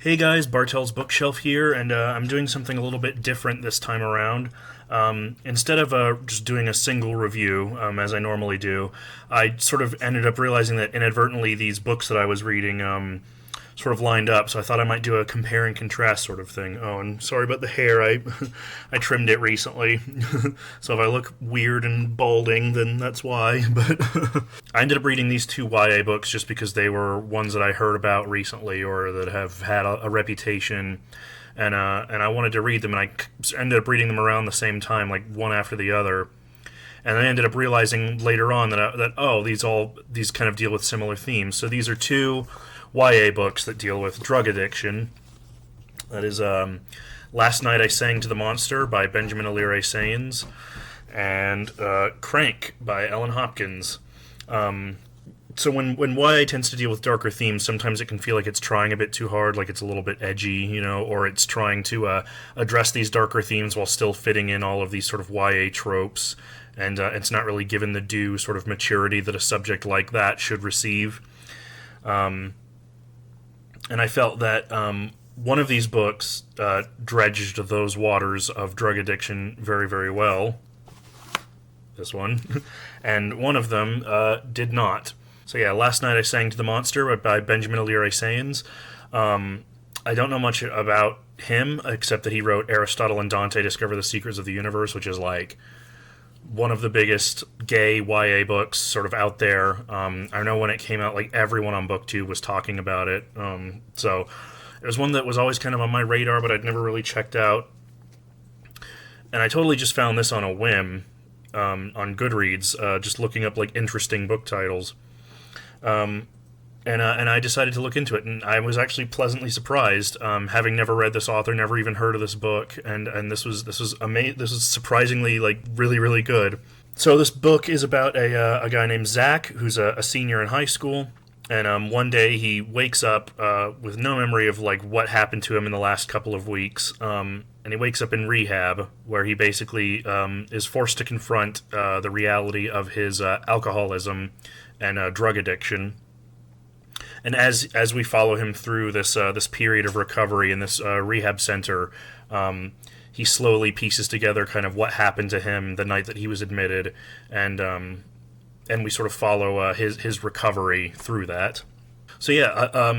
Hey guys, Bartel's Bookshelf here, and I'm doing something a little bit different this time around. Instead of just doing a single review, as I normally do, I sort of ended up realizing that inadvertently these books that I was reading sort of lined up, so I thought I might do a compare and contrast sort of thing. Oh, and sorry about the hair, I I trimmed it recently, so if I look weird and balding, then that's why, but I ended up reading these two YA books just because they were ones that I heard about recently or that have had a reputation, and I wanted to read them, and I ended up reading them around the same time, like one after the other. And I ended up realizing later on that these kind of deal with similar themes. So these are two YA books that deal with drug addiction. That is Last Night I Sang to the Monster by Benjamin Alire Saenz and Crank by Ellen Hopkins. So when YA tends to deal with darker themes, sometimes it can feel like it's trying a bit too hard, like it's a little bit edgy, or it's trying to address these darker themes while still fitting in all of these sort of YA tropes, and it's not really given the due sort of maturity that a subject like that should receive. And I felt that one of these books dredged those waters of drug addiction very, very well. This one. And one of them did not. So yeah, Last Night I Sang to the Monster by Benjamin Alire Saenz. I don't know much about him, except that he wrote Aristotle and Dante Discover the Secrets of the Universe, which is like one of the biggest gay YA books sort of out there. I know when it came out, like everyone on BookTube was talking about it. So it was one that was always kind of on my radar, but I'd never really checked out. And I totally just found this on a whim on Goodreads, just looking up like interesting book titles. And I decided to look into it, and I was actually pleasantly surprised, having never read this author, never even heard of this book, and this was This was surprisingly like really, really good. So this book is about a guy named Zach, who's a senior in high school, and one day he wakes up with no memory of like what happened to him in the last couple of weeks, and he wakes up in rehab, where he basically is forced to confront the reality of his alcoholism and drug addiction. And as we follow him through this period of recovery in this rehab center, he slowly pieces together kind of what happened to him the night that he was admitted, and we sort of follow his recovery through that. So yeah,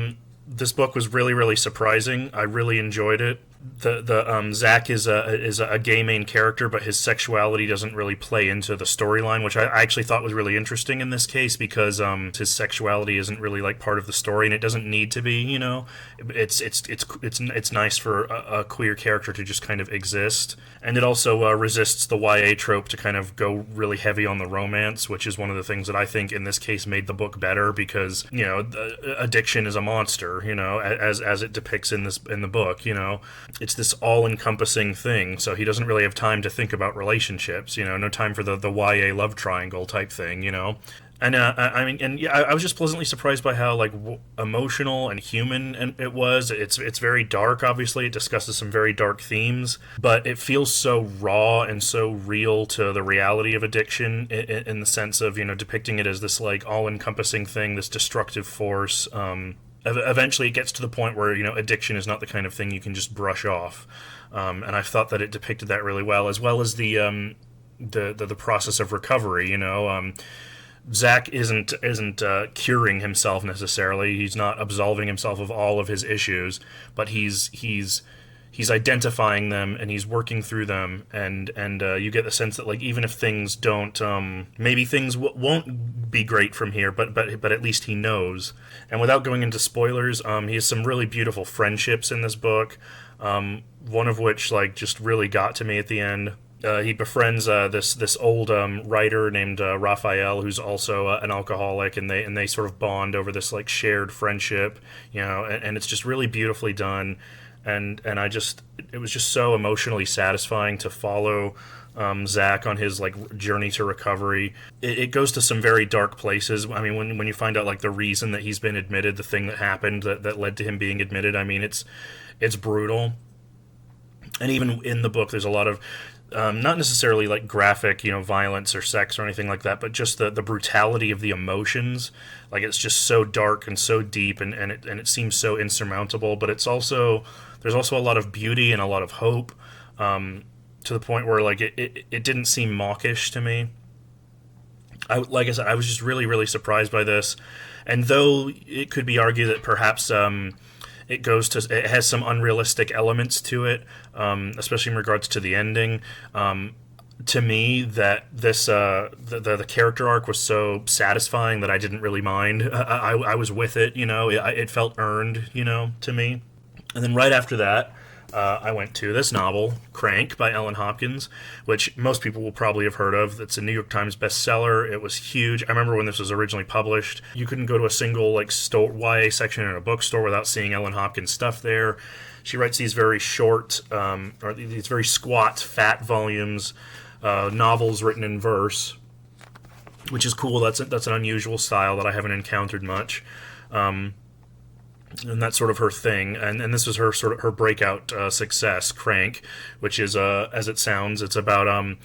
this book was really, really surprising. I really enjoyed it. The Zach is a gay main character, but his sexuality doesn't really play into the storyline, which I actually thought was really interesting in this case, because his sexuality isn't really like part of the story, and it doesn't need to be. It's nice for a queer character to just kind of exist, and it also resists the YA trope to kind of go really heavy on the romance, which is one of the things that I think in this case made the book better, because addiction is a monster, as it depicts in the book. It's this all-encompassing thing, so he doesn't really have time to think about relationships, no time for the YA love triangle type thing, And I was just pleasantly surprised by how like emotional and human it was. It's very dark, obviously. It discusses some very dark themes, but it feels so raw and so real to the reality of addiction in the sense of, depicting it as this like all-encompassing thing, this destructive force. Eventually it gets to the point where, addiction is not the kind of thing you can just brush off. And I thought that it depicted that really well as the process of recovery, Zach isn't curing himself necessarily. He's not absolving himself of all of his issues, but he's identifying them, and he's working through them, and you get the sense that like even if things don't, maybe things won't be great from here, but at least he knows. And without going into spoilers, he has some really beautiful friendships in this book, one of which like just really got to me at the end. He befriends this old writer named Raphael, who's also an alcoholic, and they sort of bond over this like shared friendship, and it's just really beautifully done. And it was just so emotionally satisfying to follow Zach on his like journey to recovery. It goes to some very dark places. I mean, when you find out like the reason that he's been admitted, the thing that happened that led to him being admitted, I mean, it's brutal. And even in the book, there's a lot of not necessarily like graphic, violence or sex or anything like that, but just the brutality of the emotions. Like it's just so dark and so deep, and it seems so insurmountable. But there's also a lot of beauty and a lot of hope, to the point where like it didn't seem mawkish to me. Like I said, I was just really, really surprised by this. And though it could be argued that perhaps it has some unrealistic elements to it, especially in regards to the ending. To me, that the character arc was so satisfying that I didn't really mind. I was with it, it felt earned, to me. And then right after that, I went to this novel, Crank, by Ellen Hopkins, which most people will probably have heard of. It's a New York Times bestseller. It was huge. I remember when this was originally published, you couldn't go to a single YA section in a bookstore without seeing Ellen Hopkins stuff there. She writes these very short, or these very squat, fat volumes, novels written in verse, which is cool. That's an unusual style that I haven't encountered much. And that's sort of her thing, and this was her breakout success, Crank, which is as it sounds, it's about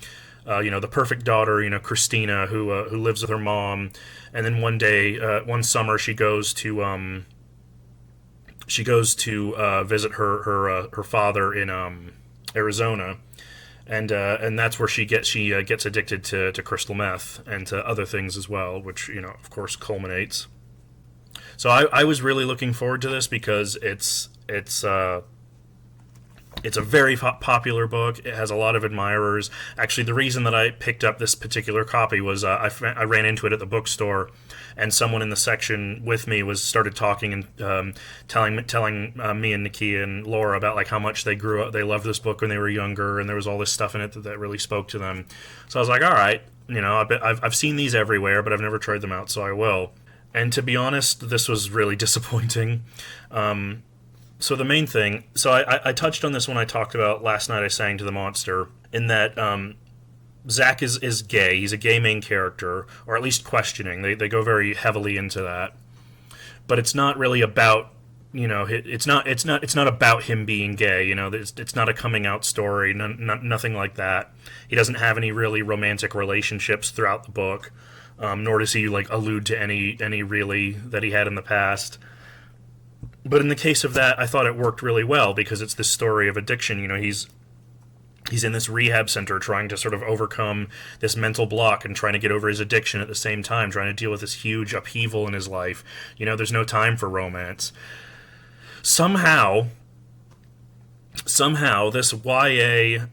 the perfect daughter, Christina, who lives with her mom, and then one summer she goes to visit her father in Arizona, and that's where she gets addicted to crystal meth and to other things as well, which of course culminates. So I was really looking forward to this because it's a very popular book. It has a lot of admirers. Actually, the reason that I picked up this particular copy was I ran into it at the bookstore, and someone in the section with me started talking and telling me and Nikki and Laura about like how much they loved this book when they were younger, and there was all this stuff in it that really spoke to them. So I was like, all right, I've seen these everywhere, but I've never tried them out, so I will. And to be honest, this was really disappointing. So the main thing, I touched on this when I talked about Last Night I Sang to the Monster, in that Zach is gay. He's a gay main character, or at least questioning. They go very heavily into that. But it's not really about, it's not about him being gay. It's not a coming out story. Nothing like that. He doesn't have any really romantic relationships throughout the book. Nor does he allude to any really that he had in the past. But in the case of that, I thought it worked really well because it's this story of addiction. He's in this rehab center trying to sort of overcome this mental block and trying to get over his addiction at the same time, trying to deal with this huge upheaval in his life. There's no time for romance. Somehow this YA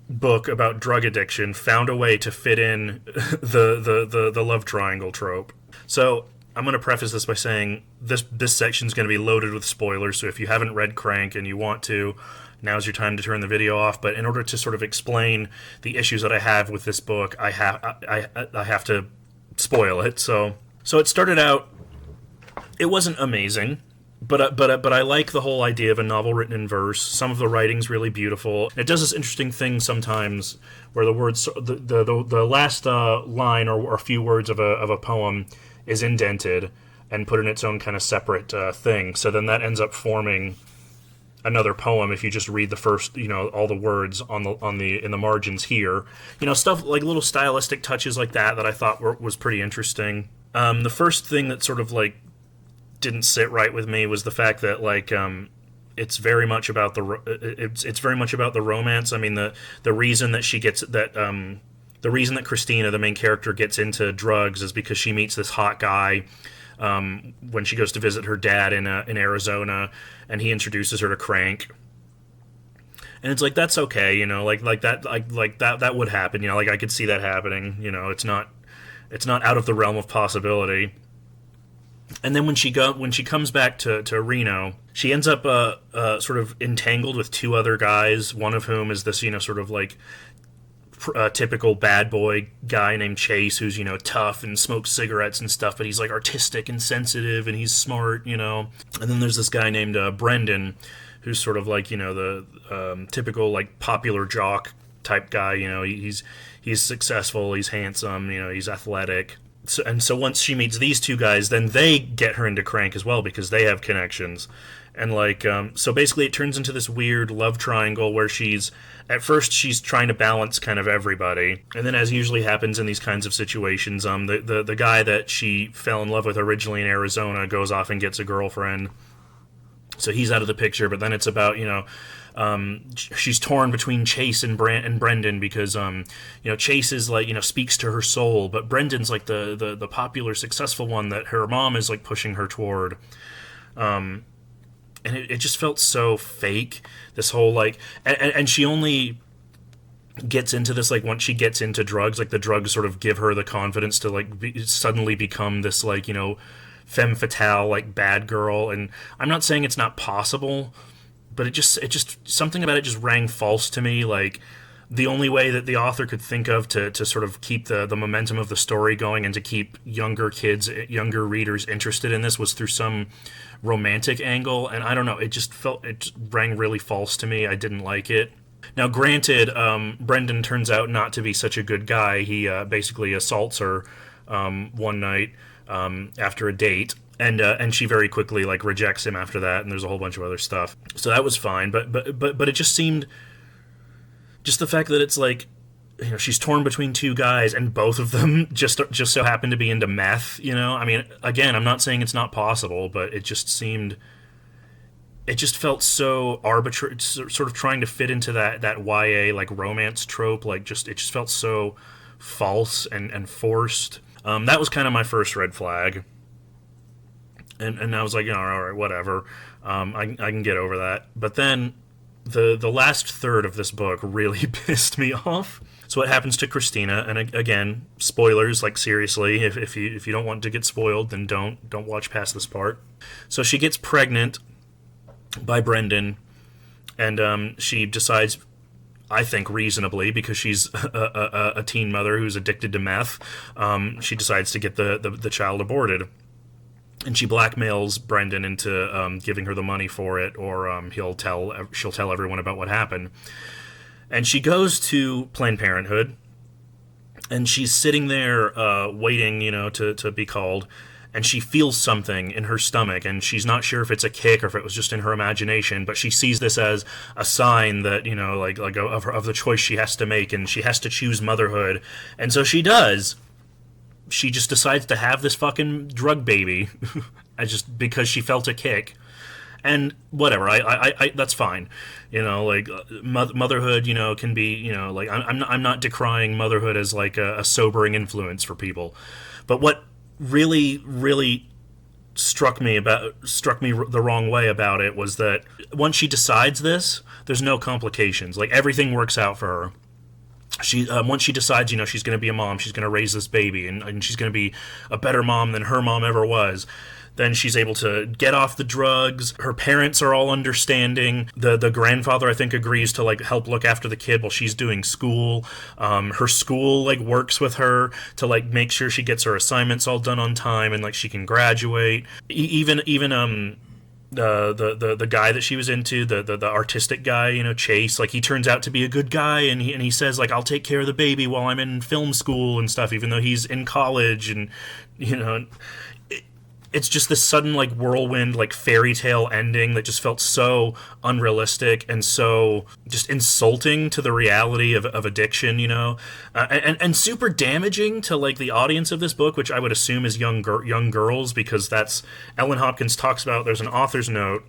book about drug addiction found a way to fit in the love triangle trope. So I'm going to preface this by saying this section is going to be loaded with spoilers, so if you haven't read Crank and you want to, now's your time to turn the video off. But in order to sort of explain the issues that I have with this book, I have to spoil it. So it started out, it wasn't amazing. But I like the whole idea of a novel written in verse. Some of the writing's really beautiful. It does this interesting thing sometimes where the words, the last line or a few words of a poem is indented and put in its own kind of separate thing. So then that ends up forming another poem if you just read the first, all the words in the margins here. Stuff like little stylistic touches like that I thought was pretty interesting. The first thing that sort of didn't sit right with me was the fact that it's very much about it's very much about the romance. I mean, the reason that she gets that the reason that Christina, the main character, gets into drugs is because she meets this hot guy when she goes to visit her dad in Arizona, and he introduces her to Crank. And it's that's okay, that would happen, I could see that happening, it's not out of the realm of possibility. And then when she comes back to Reno, she ends up sort of entangled with two other guys, one of whom is this, sort of typical bad boy guy named Chase, who's, tough and smokes cigarettes and stuff, but he's artistic and sensitive and he's smart, And then there's this guy named Brendan, who's sort of the typical popular jock type guy, he's successful, he's handsome, he's athletic. So once she meets these two guys, then they get her into Crank as well because they have connections. And like, so basically it turns into this weird love triangle where at first she's trying to balance kind of everybody. And then, as usually happens in these kinds of situations, the guy that she fell in love with originally in Arizona goes off and gets a girlfriend. So he's out of the picture, but then it's about, she's torn between Chase and Brendan because, Chase is like, speaks to her soul, but Brendan's like the popular, successful one that her mom is like pushing her toward. And it just felt so fake, this whole like, and she only gets into this like once she gets into drugs, like the drugs sort of give her the confidence to like suddenly become this like, femme fatale, like bad girl. And I'm not saying it's not possible, but it just something about it just rang false to me. Like the only way that the author could think of to sort of keep the momentum of the story going and to keep younger readers interested in this was through some romantic angle. And I don't know, it just rang really false to me. I didn't like it. Now, granted, Brendan turns out not to be such a good guy. He basically assaults her one night after a date, and she very quickly like rejects him after that, and there's a whole bunch of other stuff. So that was fine, but it just seemed, just the fact that it's like, she's torn between two guys, and both of them just so happen to be into meth. I mean, again, I'm not saying it's not possible, but it just felt so arbitrary, sort of trying to fit into that YA like romance trope. Like it just felt so false and forced. That was kind of my first red flag, and I was like, all right, whatever. I can get over that. But then the last third of this book really pissed me off. So what happens to Christina? And again, spoilers. Like seriously, if you don't want to get spoiled, then don't watch past this part. So she gets pregnant by Brendan, and she decides, I think reasonably, because she's a teen mother who's addicted to meth, she decides to get the child aborted. And she blackmails Brendan into giving her the money for it, or she'll tell everyone about what happened. And she goes to Planned Parenthood, and she's sitting there waiting, to be called. And she feels something in her stomach, and she's not sure if it's a kick or if it was just in her imagination, but she sees this as a sign that, of the choice she has to make, and she has to choose motherhood. And so she does. She just decides to have this fucking drug baby, because she felt a kick. And whatever, I that's fine. Motherhood, can be, I'm not decrying motherhood as like a sobering influence for people. But what really, really struck me the wrong way about it was that once she decides this, there's no complications. Like everything works out for her. She once she decides, she's going to be a mom, she's going to raise this baby, and she's going to be a better mom than her mom ever was. Then she's able to get off the drugs. Her parents are all understanding. The grandfather, I think, agrees to like help look after the kid while she's doing school. Her school like works with her to like make sure she gets her assignments all done on time and like she can graduate. Even the guy that she was into, the artistic guy, Chase, like he turns out to be a good guy, and he says like, I'll take care of the baby while I'm in film school and stuff, even though he's in college, and it's just this sudden like whirlwind like fairy tale ending that just felt so unrealistic and so just insulting to the reality of addiction, and super damaging to like the audience of this book, which I would assume is young girls, because that's Ellen Hopkins talks about. There's an author's note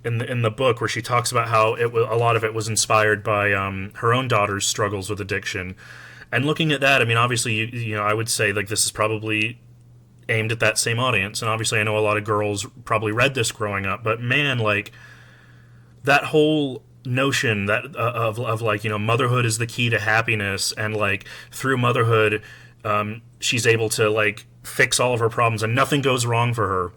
in the book where she talks about how a lot of it was inspired by her own daughter's struggles with addiction. And looking at that, I mean, obviously, I would say like this is probably aimed at that same audience, and obviously I know a lot of girls probably read this growing up, but man, like that whole notion that of like, motherhood is the key to happiness, and like through motherhood she's able to like fix all of her problems and nothing goes wrong for her.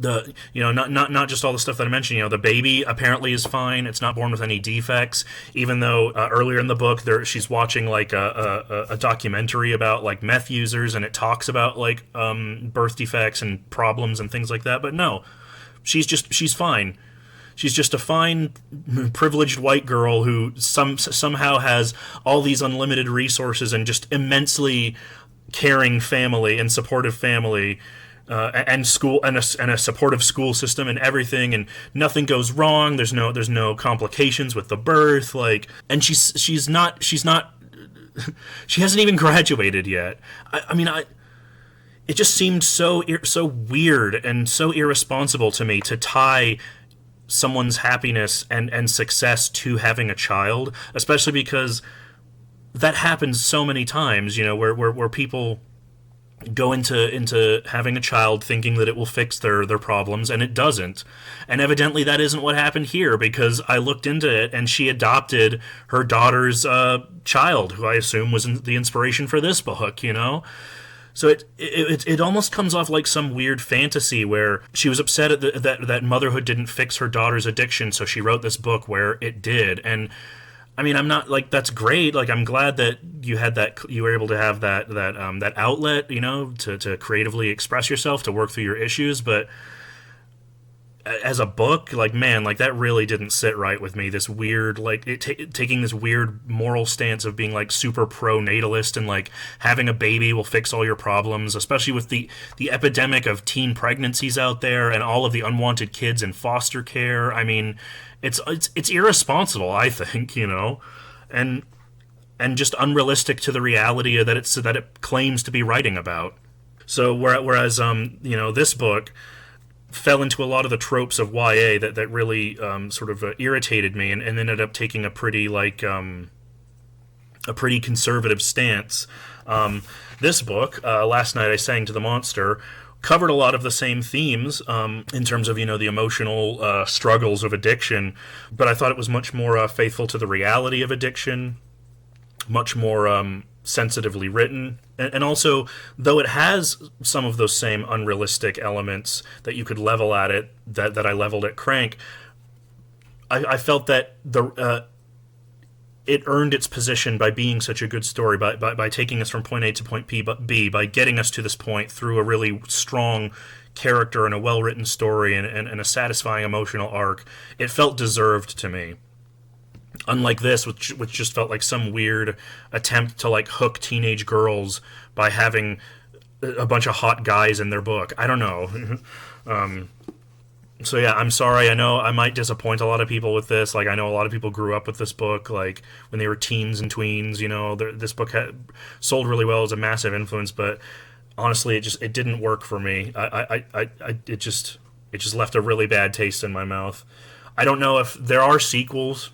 Not just all the stuff that I mentioned. The baby apparently is fine. It's not born with any defects, even though earlier in the book she's watching like a documentary about like meth users, and it talks about like birth defects and problems and things like that. But no, she's fine. She's just a fine, privileged white girl who somehow has all these unlimited resources and just immensely caring family and supportive family, and school, and a supportive school system and everything, and nothing goes wrong. There's no complications with the birth, like, and she's not she hasn't even graduated yet. I mean, it just seemed so weird and so irresponsible to me to tie someone's happiness and success to having a child, especially because that happens so many times, where people go into having a child thinking that it will fix their problems, and it doesn't. And evidently that isn't what happened here, because I looked into it, and she adopted her daughter's child, who I assume was the inspiration for this book, So it almost comes off like some weird fantasy where she was upset at that motherhood didn't fix her daughter's addiction, so she wrote this book where it did. And I mean, I'm not like, that's great. Like, I'm glad that you were able to have that outlet, to creatively express yourself, to work through your issues. But as a book, like, man, like, that really didn't sit right with me. This weird, like, taking this weird moral stance of being like super pro-natalist and like having a baby will fix all your problems, especially with the epidemic of teen pregnancies out there and all of the unwanted kids in foster care. I mean, it's irresponsible, I think, and just unrealistic to the reality that it claims to be writing about. So whereas this book fell into a lot of the tropes of YA that really sort of irritated me, and ended up taking a pretty conservative stance. This book, Last Night I Sang to the Monster, covered a lot of the same themes in terms of the emotional struggles of addiction, but I thought it was much more faithful to the reality of addiction, much more sensitively written, and also, though it has some of those same unrealistic elements that you could level at it, that I leveled at Crank, I felt that it earned its position by being such a good story, by taking us from point A to point B, by getting us to this point through a really strong character and a well-written story and a satisfying emotional arc. It felt deserved to me. Unlike this, which just felt like some weird attempt to like hook teenage girls by having a bunch of hot guys in their book. I don't know. So yeah, I'm sorry. I know I might disappoint a lot of people with this. Like, I know a lot of people grew up with this book, like when they were teens and tweens. This book sold really well, as a massive influence. But honestly, it didn't work for me. It just left a really bad taste in my mouth. I don't know if there are sequels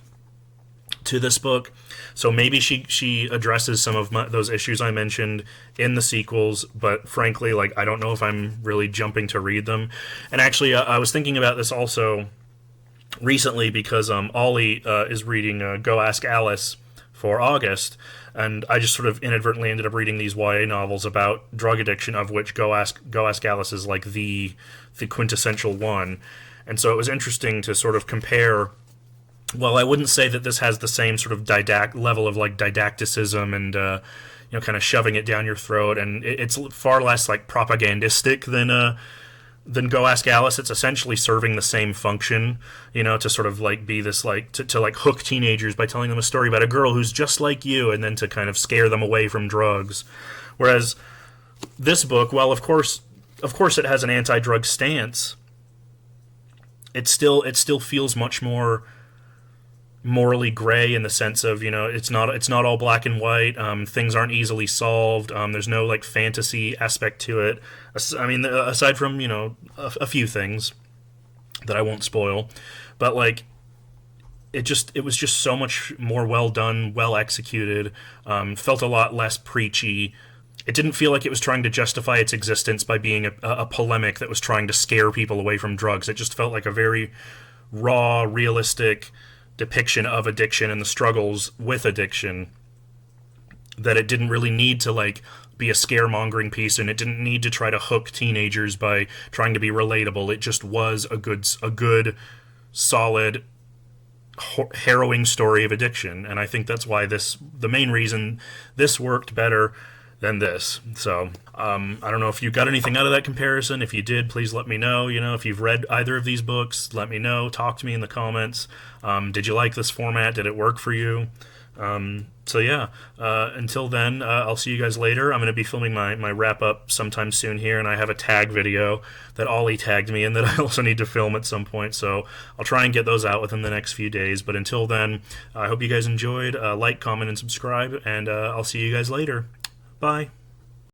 to this book, so maybe she addresses some of those issues I mentioned in the sequels, but frankly, like, I don't know if I'm really jumping to read them. And actually, I was thinking about this also recently because Ollie is reading Go Ask Alice for August, and I just sort of inadvertently ended up reading these YA novels about drug addiction, of which Go Ask Alice is like the quintessential one. And so it was interesting to sort of compare. Well, I wouldn't say that this has the same sort of level of like didacticism and kind of shoving it down your throat, and it's far less like propagandistic than Go Ask Alice. It's essentially serving the same function, to sort of like be this like to like hook teenagers by telling them a story about a girl who's just like you, and then to kind of scare them away from drugs. Whereas this book, well, of course it has an anti-drug stance. It still feels much more morally gray in the sense of, it's not all black and white. Things aren't easily solved. There's no like fantasy aspect to it. I mean, aside from a few things that I won't spoil, but like it was just so much more well done, well executed. Felt a lot less preachy. It didn't feel like it was trying to justify its existence by being a polemic that was trying to scare people away from drugs. It just felt like a very raw, realistic depiction of addiction and the struggles with addiction, that it didn't really need to like be a scaremongering piece, and it didn't need to try to hook teenagers by trying to be relatable. It just was a good solid harrowing story of addiction, and I think that's why the main reason this worked better than this. So I don't know if you got anything out of that comparison. If you did, please let me know. If you've read either of these books, let me know. Talk to me in the comments. Did you like this format? Did it work for you? So yeah, until then, I'll see you guys later. I'm going to be filming my wrap-up sometime soon here, and I have a tag video that Ollie tagged me in that I also need to film at some point, so I'll try and get those out within the next few days. But until then, I hope you guys enjoyed. Like, comment, and subscribe, and I'll see you guys later. Bye.